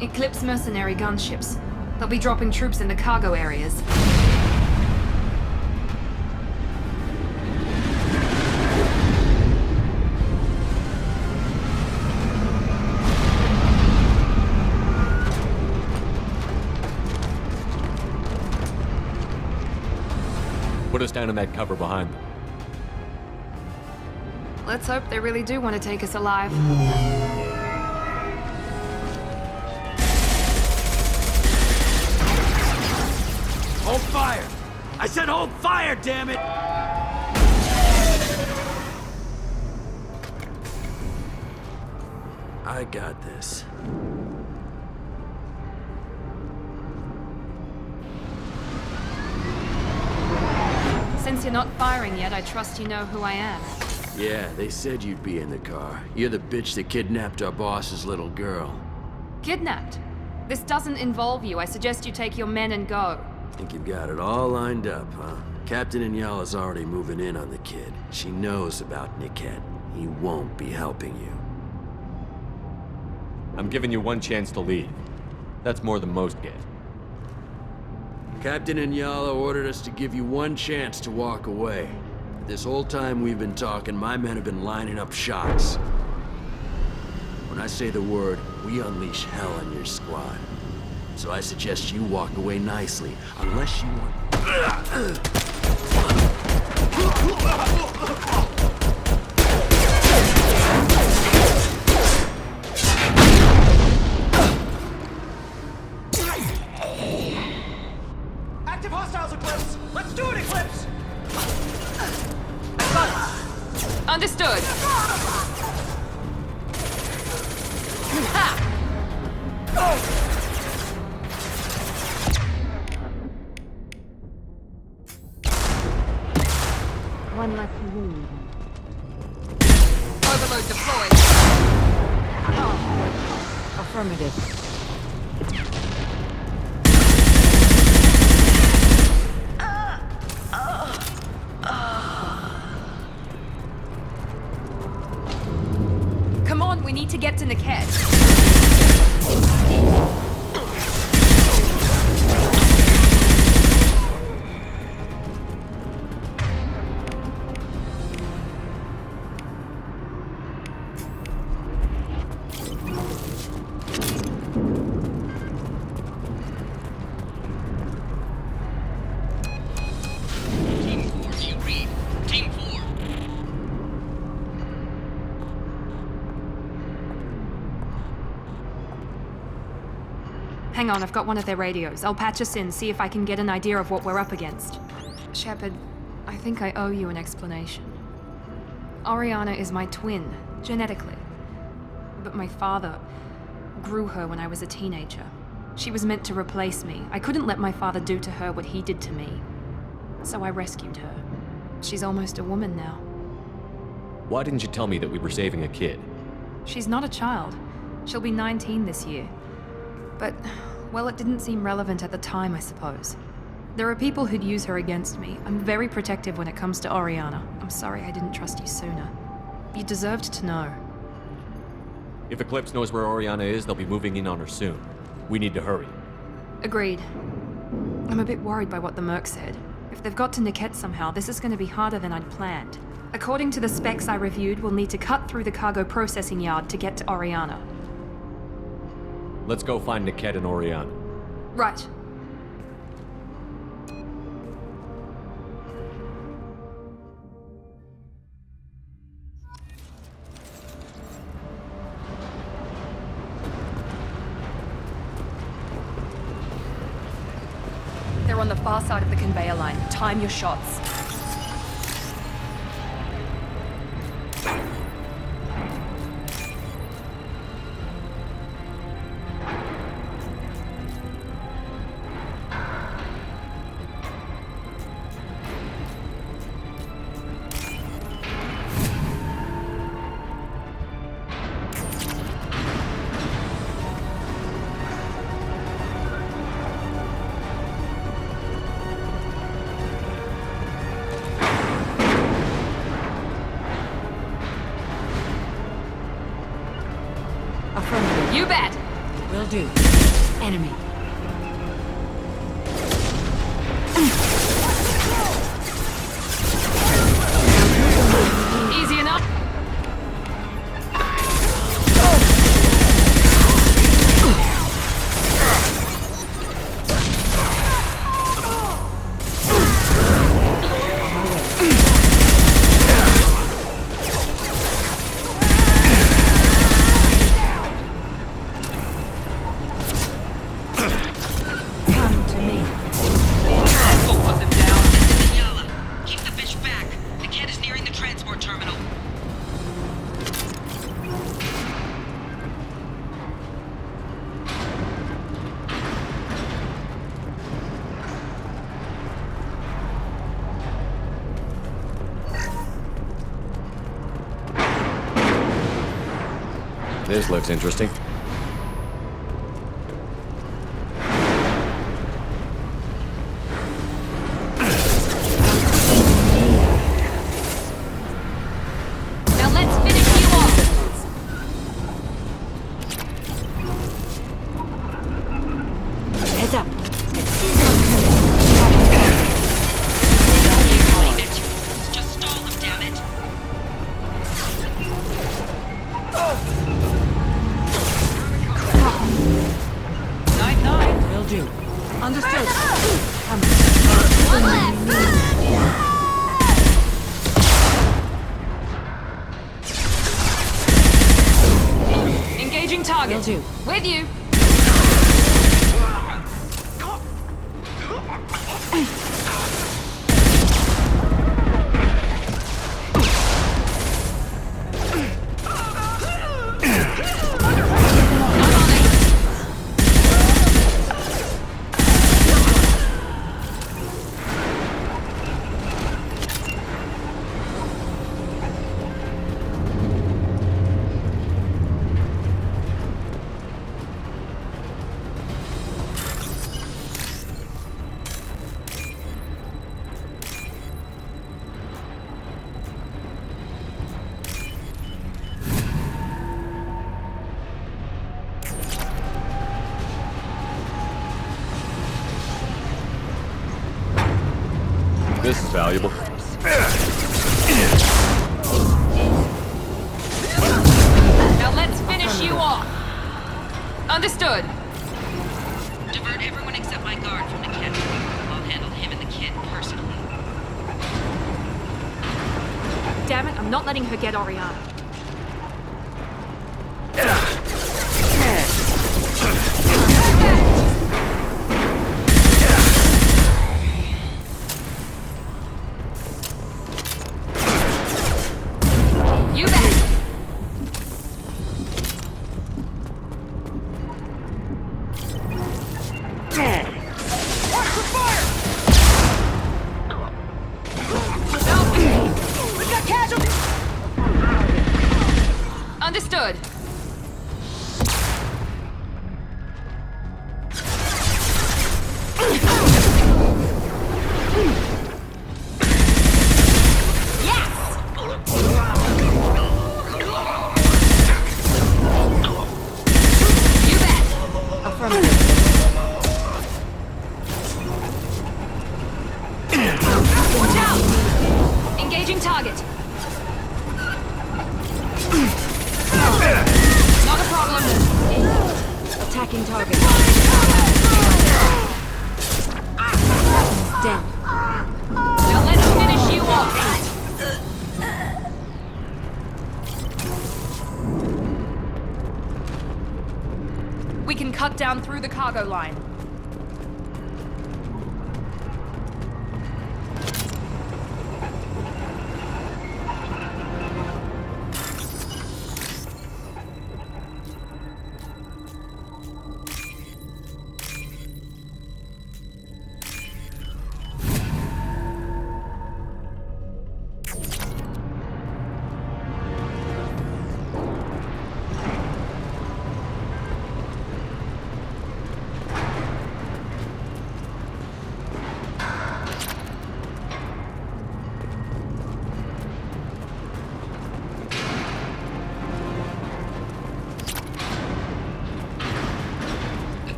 Eclipse mercenary gunships. They'll be dropping troops in the cargo areas. Put us down in that cover behind them. Let's hope they really do want to take us alive. Hold fire! I said hold fire, damn it! I got this. Since you're not firing yet, I trust you know who I am. Yeah, they said you'd be in the car. You're the bitch that kidnapped our boss's little girl. Kidnapped? This doesn't involve you. I suggest you take your men and go. Think you've got it all lined up, huh? Captain Inyala's already moving in on the kid. She knows about Niket. He won't be helping you. I'm giving you one chance to leave. That's more than most get. Captain Inyala ordered us to give you one chance to walk away. This whole time we've been talking, my men have been lining up shots. When I say the word, we unleash hell on your squad. So I suggest you walk away nicely, unless you want... Active hostiles, Eclipse! Let's do it, Eclipse! Understood. Ha! One left to lead. Overload deployed. Affirmative. Come on, we need to get to Niket. Team 4, do you read? Team 4. Hang on, I've got one of their radios. I'll patch us in, see if I can get an idea of what we're up against. Shepard, I think I owe you an explanation. Oriana is my twin, genetically. But my father grew her when I was a teenager. She was meant to replace me. I couldn't let my father do to her what he did to me. So I rescued her. She's almost a woman now. Why didn't you tell me that we were saving a kid? She's not a child. She'll be 19 this year. But, well, it didn't seem relevant at the time, I suppose. There are people who'd use her against me. I'm very protective when it comes to Oriana. I'm sorry I didn't trust you sooner. You deserved to know. If Eclipse knows where Oriana is, they'll be moving in on her soon. We need to hurry. Agreed. I'm a bit worried by what the Merc said. If they've got to Niket somehow, this is going to be harder than I'd planned. According to the specs I reviewed, we'll need to cut through the cargo processing yard to get to Oriana. Let's go find Niket and Oriana. Right. They're on the far side of the conveyor line. Time your shots. Will do. Enemy. Easy enough. Come to me. Go put them down. Yala, keep the fish back. The kid is nearing the transport terminal. This looks interesting. Now let's finish you off. Heads up. Find it. Just stall them, damn it. Will do. Understood. Come. One left. Engaging target. Will do. With you. This is valuable. Now let's finish you off. Understood. Divert everyone except my guard from the kid. I'll handle him and the kid personally. Damn it, I'm not letting her get Oriana. You bet. We've got casualties! Understood. You bet. Affirmative. Watch out! Engaging target. Not a problem. Attacking target. Down. Now let's finish you off. We can cut down through the cargo line.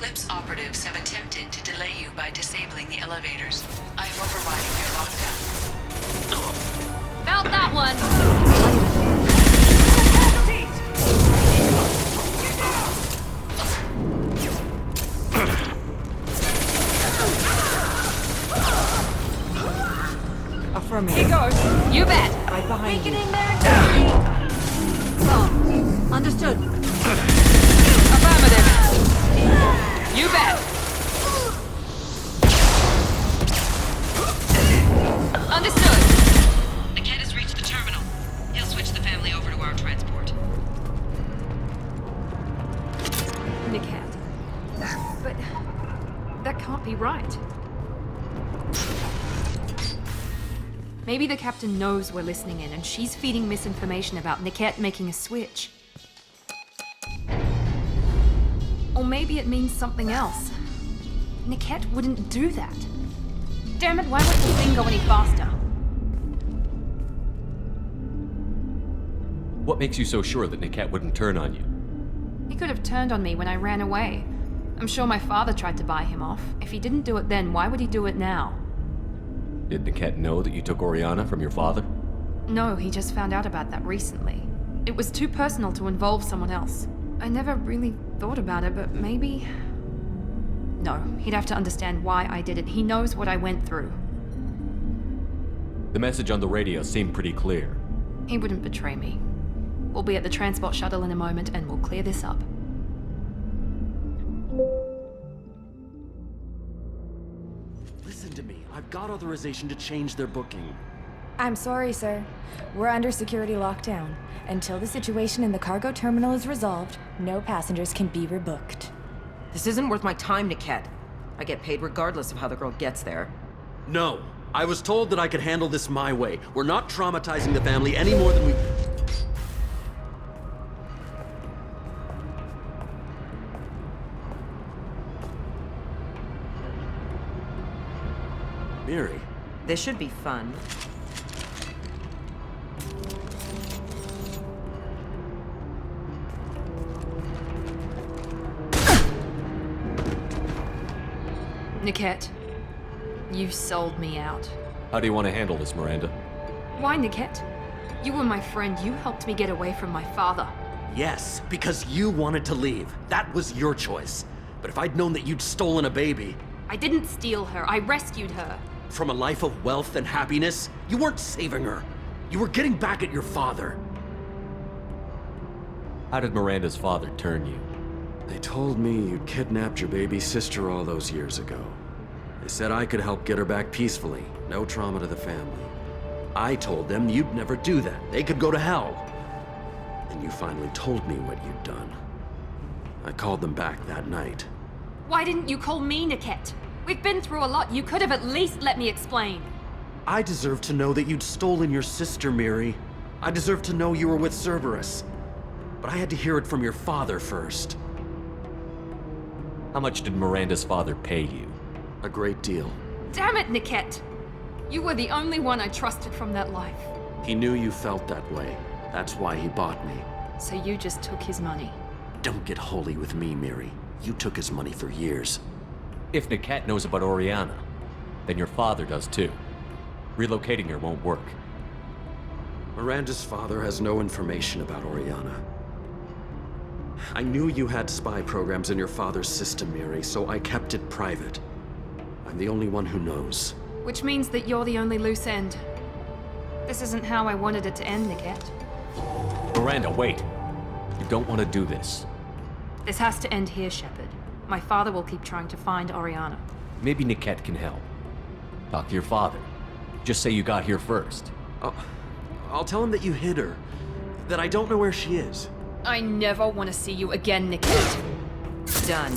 Eclipse operatives have attempted to delay you by disabling the elevators. I am overriding your lockdown. Felt that one! Affirmative. Here goes. You bet. Right behind you. Weakening there. Understood. Affirmative. You bet. Understood. The kid has reached the terminal. He'll switch the family over to our transport. Nickhead. But that can't be right. Maybe the captain knows we're listening in and she's feeding misinformation about Niket making a switch. Or maybe it means something else. Niket wouldn't do that. Damn it, why won't the thing go any faster? What makes you so sure that Niket wouldn't turn on you? He could have turned on me when I ran away. I'm sure my father tried to buy him off. If he didn't do it then, why would he do it now? Did Niket know that you took Oriana from your father? No, he just found out about that recently. It was too personal to involve someone else. I never really thought about it, but maybe... No, he'd have to understand why I did it. He knows what I went through. The message on the radio seemed pretty clear. He wouldn't betray me. We'll be at the transport shuttle in a moment and we'll clear this up. Listen to me. I've got authorization to change their booking. I'm sorry, sir. We're under security lockdown. Until the situation in the cargo terminal is resolved, no passengers can be rebooked. This isn't worth my time, Niket. I get paid regardless of how the girl gets there. No. I was told that I could handle this my way. We're not traumatizing the family any more than we... Miri. This should be fun. Niket, you sold me out. How do you want to handle this, Miranda? Why, Niket? You were my friend. You helped me get away from my father. Yes, because you wanted to leave. That was your choice. But if I'd known that you'd stolen a baby... I didn't steal her. I rescued her. From a life of wealth and happiness, you weren't saving her. You were getting back at your father. How did Miranda's father turn you? They told me you'd kidnapped your baby sister all those years ago. They said I could help get her back peacefully. No trauma to the family. I told them you'd never do that. They could go to hell. And you finally told me what you'd done. I called them back that night. Why didn't you call me, Niket? We've been through a lot. You could have at least let me explain. I deserve to know that you'd stolen your sister, Miri. I deserve to know you were with Cerberus. But I had to hear it from your father first. How much did Miranda's father pay you? A great deal. Damn it, Niket! You were the only one I trusted from that life. He knew you felt that way. That's why he bought me. So you just took his money. Don't get holy with me, Miri. You took his money for years. If Niket knows about Oriana, then your father does too. Relocating her won't work. Miranda's father has no information about Oriana. I knew you had spy programs in your father's system, Miri, so I kept it private. I'm the only one who knows. Which means that you're the only loose end. This isn't how I wanted it to end, Niket. Miranda, wait! You don't want to do this. This has to end here, Shepard. My father will keep trying to find Oriana. Maybe Niket can help. Talk to your father. Just say you got here first. I'll tell him that you hid her. That I don't know where she is. I never want to see you again, Niket. Done.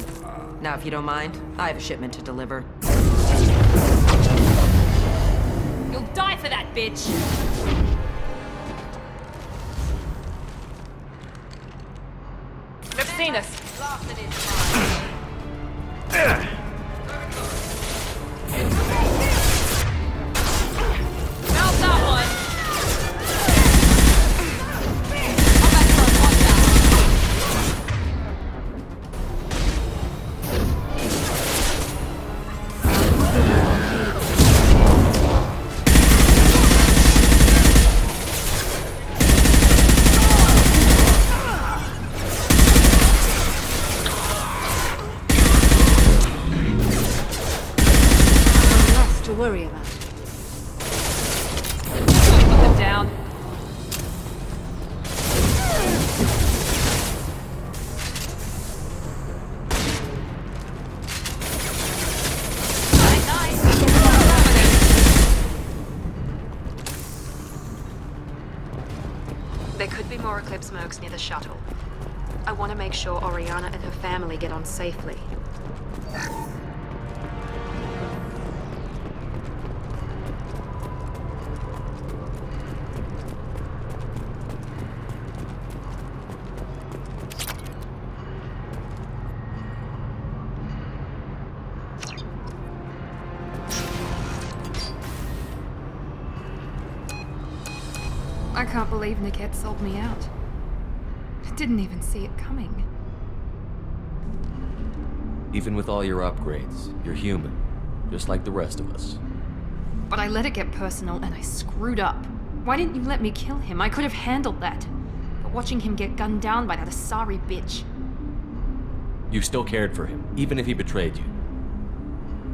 Now, if you don't mind, I have a shipment to deliver. You'll die for that, bitch! They've seen us. Mount that one! worry about. Put them down. There could be more Eclipse mercs near the shuttle. I want to make sure Oriana and her family get on safely. I can't believe Niket sold me out. I didn't even see it coming. Even with all your upgrades, you're human, just like the rest of us. But I let it get personal and I screwed up. Why didn't you let me kill him? I could have handled that. But watching him get gunned down by that Asari bitch. You still cared for him, even if he betrayed you.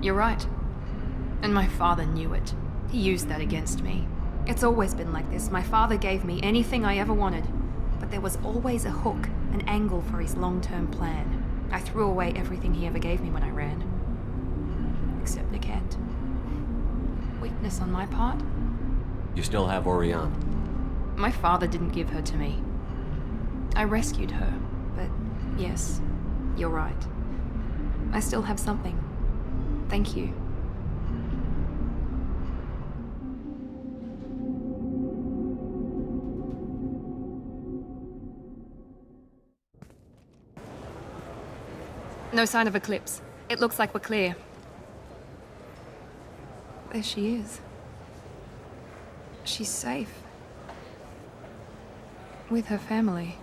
You're right. And my father knew it. He used that against me. It's always been like this. My father gave me anything I ever wanted. But there was always a hook, an angle for his long-term plan. I threw away everything he ever gave me when I ran. Except Niket. Weakness on my part? You still have Oriana. My father didn't give her to me. I rescued her, but yes, you're right. I still have something. Thank you. No sign of Eclipse. It looks like we're clear. There she is. She's safe. With her family.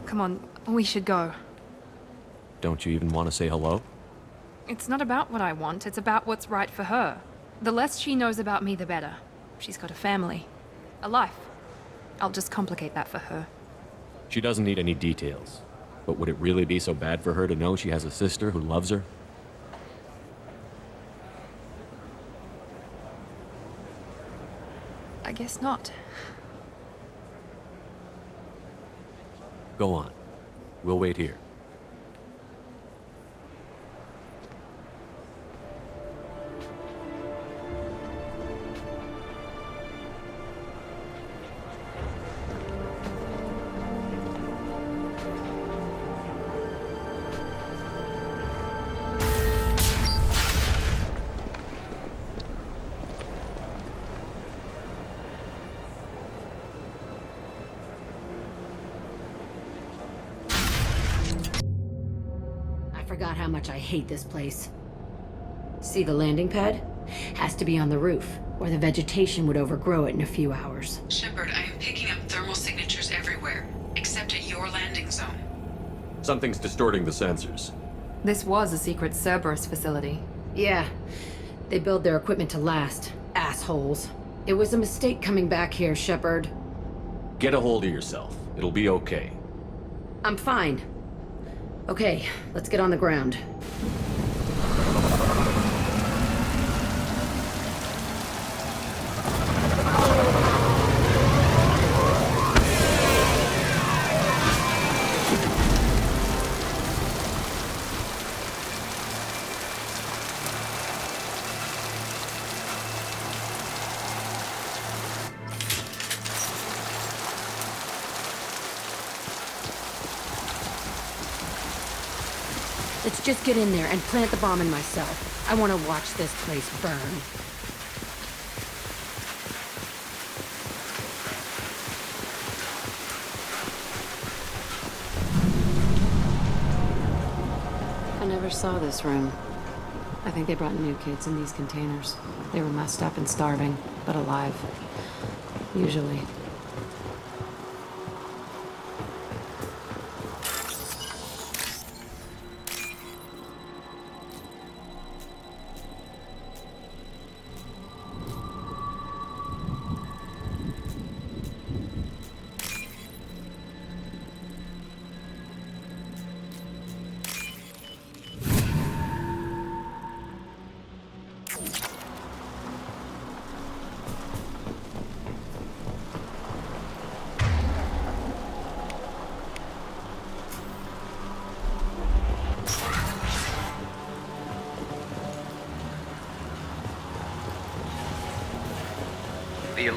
Come on, we should go. Don't you even want to say hello? It's not about what I want, it's about what's right for her. The less she knows about me, the better. She's got a family. A life. I'll just complicate that for her. She doesn't need any details. But would it really be so bad for her to know she has a sister who loves her? I guess not. Go on. We'll wait here. I forgot how much I hate this place. See the landing pad? Has to be on the roof, or the vegetation would overgrow it in a few hours. Shepard, I am picking up thermal signatures everywhere, except at your landing zone. Something's distorting the sensors. This was a secret Cerberus facility. Yeah, they build their equipment to last. Assholes. It was a mistake coming back here, Shepard. Get a hold of yourself. It'll be okay. I'm fine. Okay, let's get on the ground. Let's just get in there and plant the bomb in myself. I want to watch this place burn. I never saw this room. I think they brought new kids in these containers. They were messed up and starving, but alive. Usually.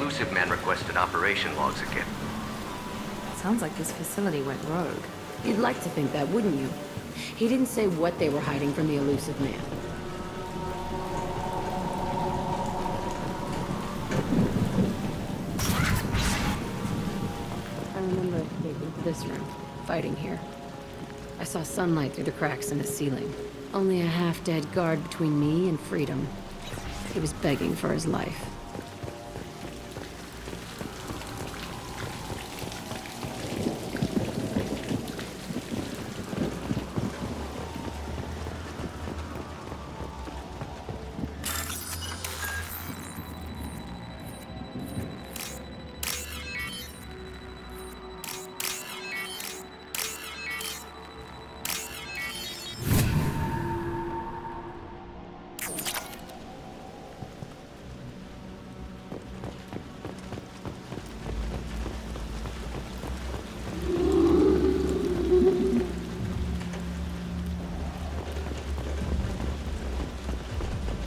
elusive man requested operation logs again. Sounds like this facility went rogue. You'd like to think that, wouldn't you? He didn't say what they were hiding from the elusive man. I remember escaping to this room, fighting here. I saw sunlight through the cracks in the ceiling. Only a half-dead guard between me and freedom. He was begging for his life.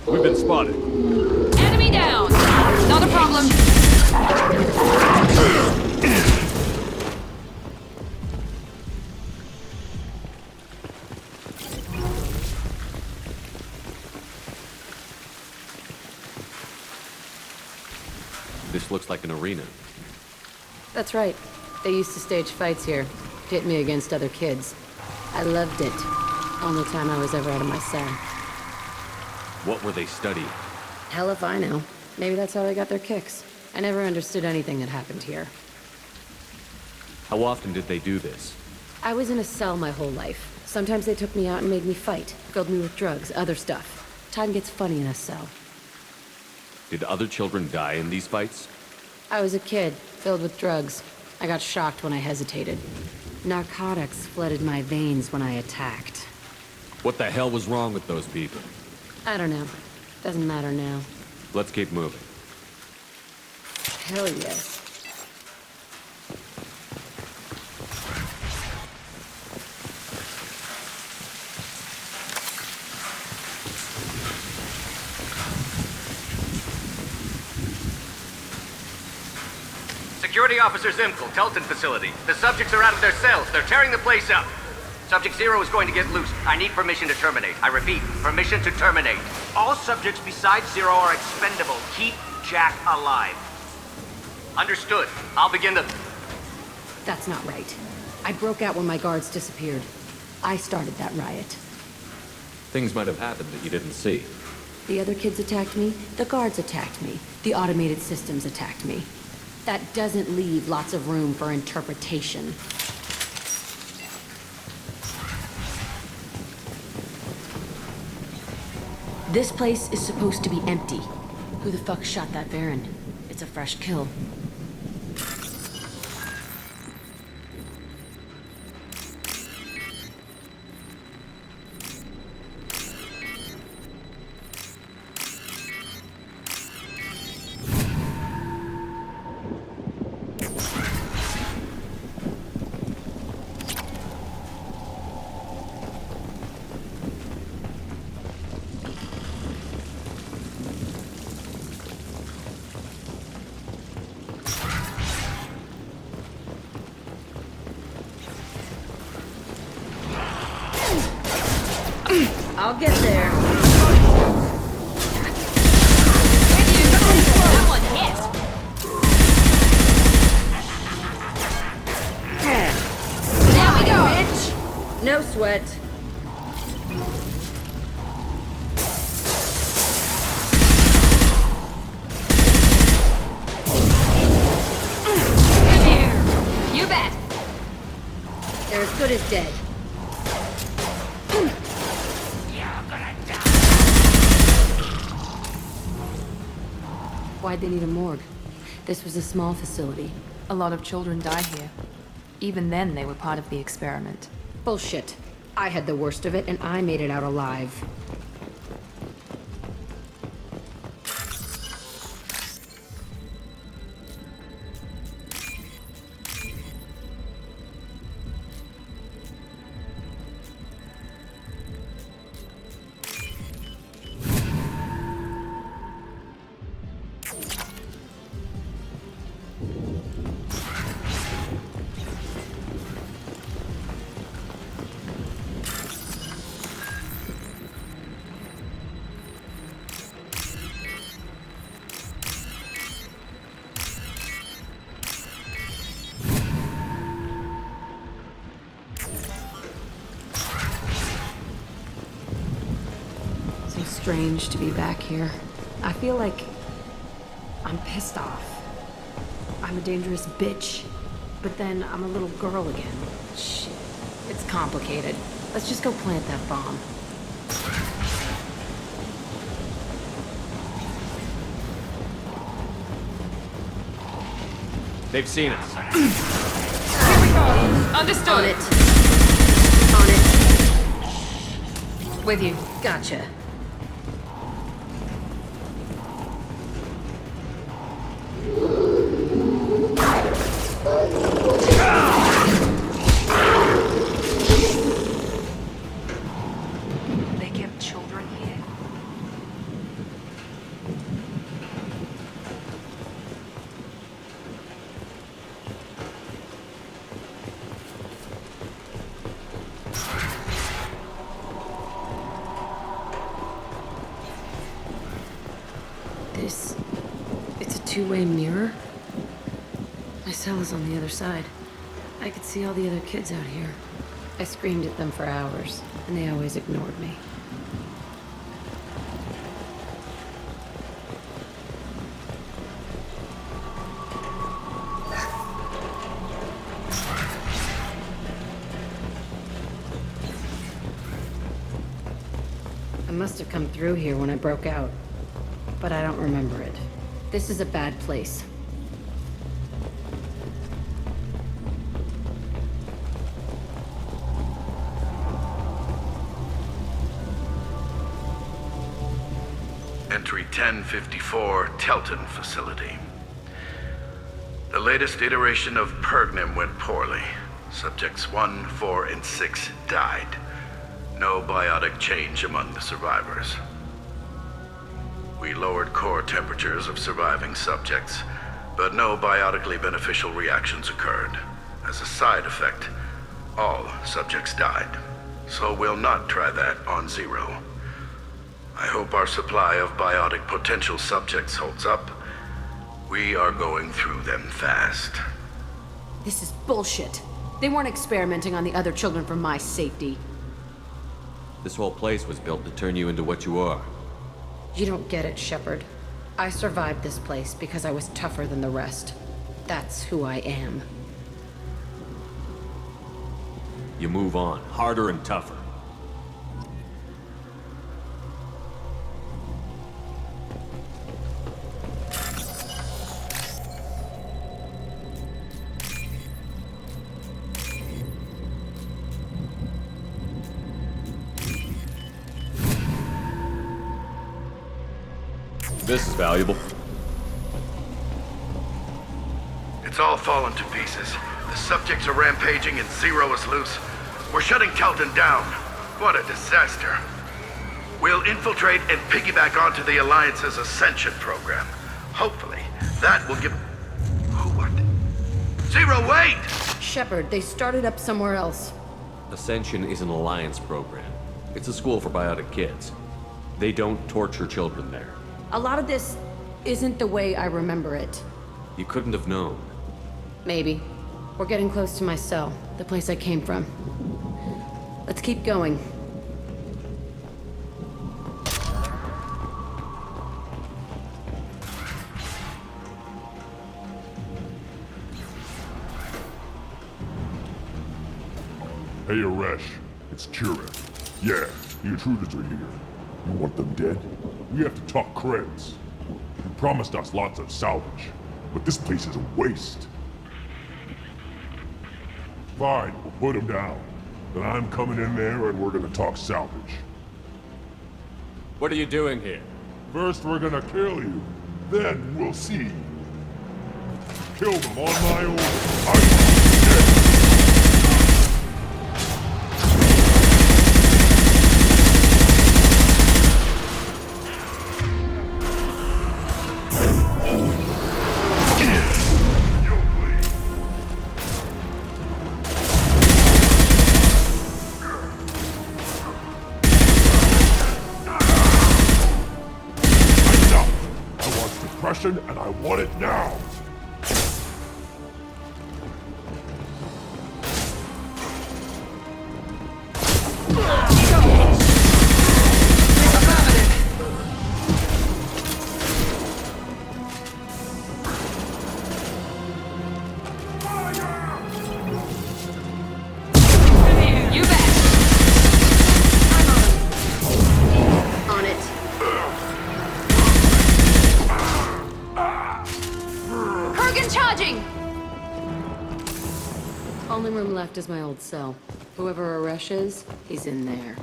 We've been spotted. Enemy down! Not a problem. This looks like an arena. That's right. They used to stage fights here, pit me against other kids. I loved it. Only time I was ever out of my cell. What were they studying? Hell if I know. Maybe that's how they got their kicks. I never understood anything that happened here. How often did they do this? I was in a cell my whole life. Sometimes they took me out and made me fight, filled me with drugs, other stuff. Time gets funny in a cell. Did other children die in these fights? I was a kid, filled with drugs. I got shocked when I hesitated. Narcotics flooded my veins when I attacked. What the hell was wrong with those people? I don't know. Doesn't matter now. Let's keep moving. Hell yes. Security Officer Zimkel, Telton facility. The subjects are out of their cells. They're tearing the place up. Subject Zero is going to get loose. I need permission to terminate. I repeat, permission to terminate. All subjects besides Zero are expendable. Keep Jack alive. Understood. I'll begin the... That's not right. I broke out when my guards disappeared. I started that riot. Things might have happened that you didn't see. The other kids attacked me, the guards attacked me, the automated systems attacked me. That doesn't leave lots of room for interpretation. This place is supposed to be empty. Who the fuck shot that Baron? It's a fresh kill. I'll get there. That one hit! There we go! Bitch! No sweat. Come here! You bet! They're as good as dead. Why'd they need a morgue? This was a small facility. A lot of children die here. Even then, they were part of the experiment. Bullshit. I had the worst of it, and I made it out alive. strange to be back here. I feel like I'm pissed off. I'm a dangerous bitch, but then I'm a little girl again. Shit, it's complicated. Let's just go plant that bomb. They've seen us. Here we go. Understood. On it. On it. With you. Gotcha. They kept children here. It's a two-way mirror? My cell is on the other side. I could see all the other kids out here. I screamed at them for hours, and they always ignored me. I must have come through here when I broke out, but I don't remember it. This is a bad place. Entry 1054, Telton facility. The latest iteration of Pergnim went poorly. Subjects 1, 4, and 6 died. No biotic change among the survivors. We lowered core temperatures of surviving subjects, but no biotically beneficial reactions occurred. As a side effect, all subjects died. So we'll not try that on Zero. I hope our supply of biotic potential subjects holds up. We are going through them fast. This is bullshit. They weren't experimenting on the other children for my safety. This whole place was built to turn you into what you are. You don't get it, Shepard. I survived this place because I was tougher than the rest. That's who I am. You move on, harder and tougher. This is valuable. It's all fallen to pieces. The subjects are rampaging and Zero is loose. We're shutting Telton down. What a disaster. We'll infiltrate and piggyback onto the Alliance's Ascension program. Hopefully, that will give... Who what? Zero, wait! Shepard, they started up somewhere else. Ascension is an Alliance program. It's a school for biotic kids. They don't torture children there. A lot of this isn't the way I remember it. You couldn't have known. Maybe. We're getting close to my cell, the place I came from. Let's keep going. Hey, Aresh. It's Kira. Yeah, the intruders are here. You want them dead? We have to talk creds. You promised us lots of salvage, but this place is a waste. Fine, we'll put them down. Then I'm coming in there and we're gonna talk salvage. What are you doing here? First we're gonna kill you, then we'll see. Kill them on my order. I want you dead. And I want it now! Only room left is my old cell. Whoever Aresh is, he's in there.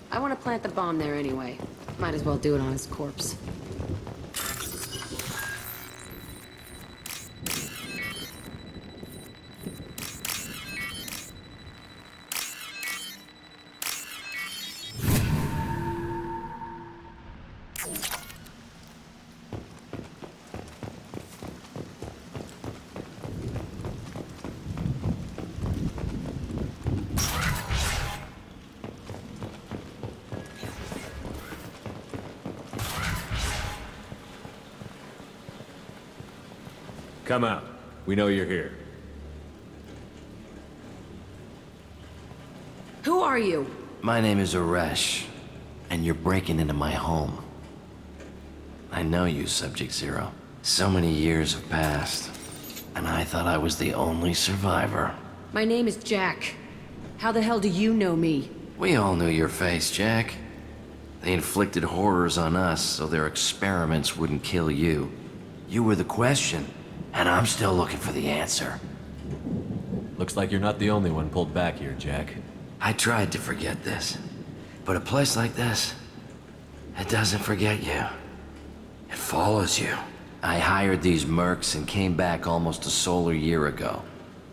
I want to plant the bomb there anyway. Might as well do it on his corpse. Come out. We know you're here. Who are you? My name is Aresh, and you're breaking into my home. I know you, Subject Zero. So many years have passed, and I thought I was the only survivor. My name is Jack. How the hell do you know me? We all knew your face, Jack. They inflicted horrors on us so their experiments wouldn't kill you. You were the question, and I'm still looking for the answer. Looks like you're not the only one pulled back here, Jack. I tried to forget this, but a place like this, it doesn't forget you. It follows you. I hired these mercs and came back almost a solar year ago.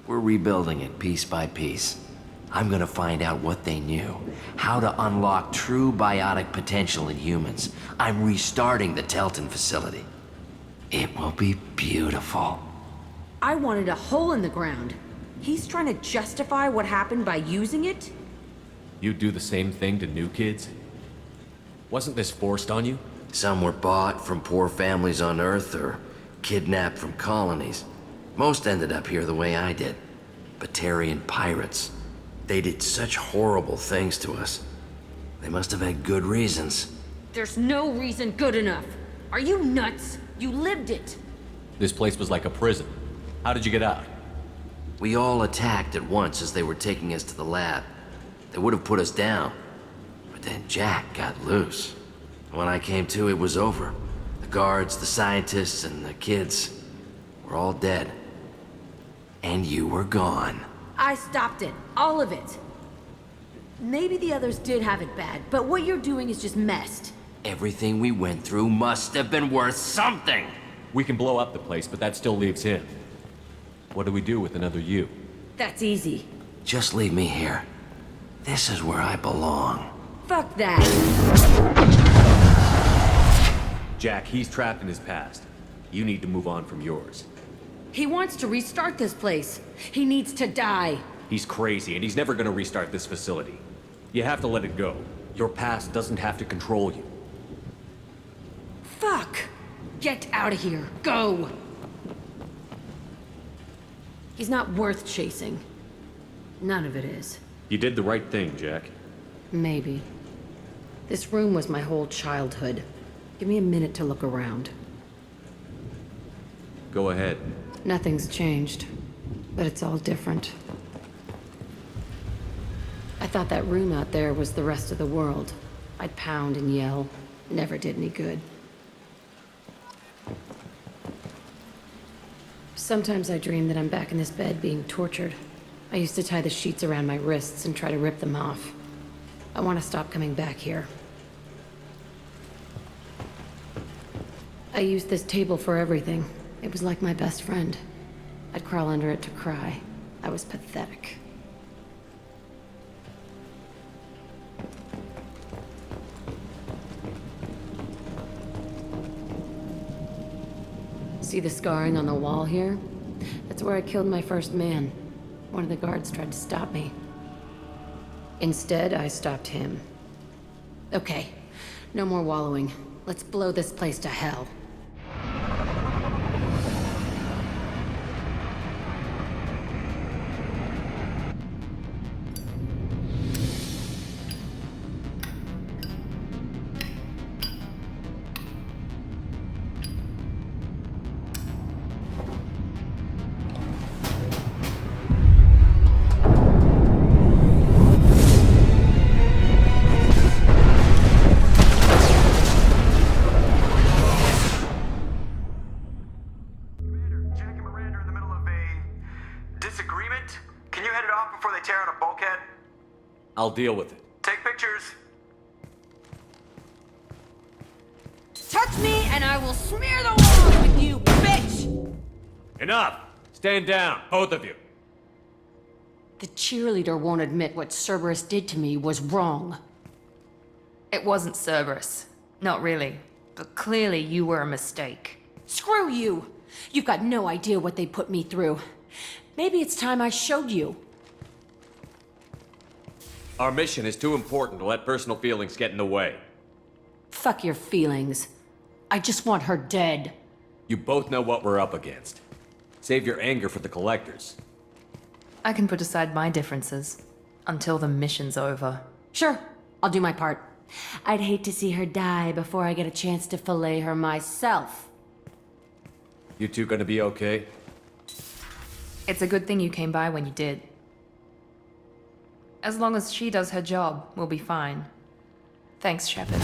We're rebuilding it piece by piece. I'm gonna find out what they knew, how to unlock true biotic potential in humans. I'm restarting the Telton facility. It will be beautiful. I wanted a hole in the ground. He's trying to justify what happened by using it? You'd do the same thing to new kids? Wasn't this forced on you? Some were bought from poor families on Earth or kidnapped from colonies. Most ended up here the way I did. Batarian pirates. They did such horrible things to us. They must have had good reasons. There's no reason good enough. Are you nuts? You lived it. This place was like a prison. How did you get out? We all attacked at once as they were taking us to the lab. They would have put us down. But then Jack got loose. When I came to, it was over. The guards, the scientists, and the kids were all dead. And you were gone. I stopped it. All of it. Maybe the others did have it bad, but what you're doing is just messed. Everything we went through must have been worth something! We can blow up the place, but that still leaves him. What do we do with another you? That's easy. Just leave me here. This is where I belong. Fuck that. Jack, he's trapped in his past. You need to move on from yours. He wants to restart this place. He needs to die. He's crazy, and he's never gonna restart this facility. You have to let it go. Your past doesn't have to control you. Fuck! Get out of here. Go! He's not worth chasing. None of it is. You did the right thing, Jack. Maybe. This room was my whole childhood. Give me a minute to look around. Go ahead. Nothing's changed, but it's all different. I thought that room out there was the rest of the world. I'd pound and yell. Never did any good. Sometimes I dream that I'm back in this bed being tortured. I used to tie the sheets around my wrists and try to rip them off. I want to stop coming back here. I used this table for everything. It was like my best friend. I'd crawl under it to cry. I was pathetic. See the scarring on the wall here? That's where I killed my first man. One of the guards tried to stop me. Instead, I stopped him. Okay, no more wallowing. Let's blow this place to hell. Can you head it off before they tear out a bulkhead? I'll deal with it. Take pictures. Touch me and I will smear the walls with you, bitch! Enough! Stand down, both of you. The cheerleader won't admit what Cerberus did to me was wrong. It wasn't Cerberus. Not really. But clearly you were a mistake. Screw you! You've got no idea what they put me through. Maybe it's time I showed you. Our mission is too important to let personal feelings get in the way. Fuck your feelings. I just want her dead. You both know what we're up against. Save your anger for the collectors. I can put aside my differences. Until the mission's over. Sure, I'll do my part. I'd hate to see her die before I get a chance to fillet her myself. You two gonna be okay? It's a good thing you came by when you did. As long as she does her job, we'll be fine. Thanks, Shepard.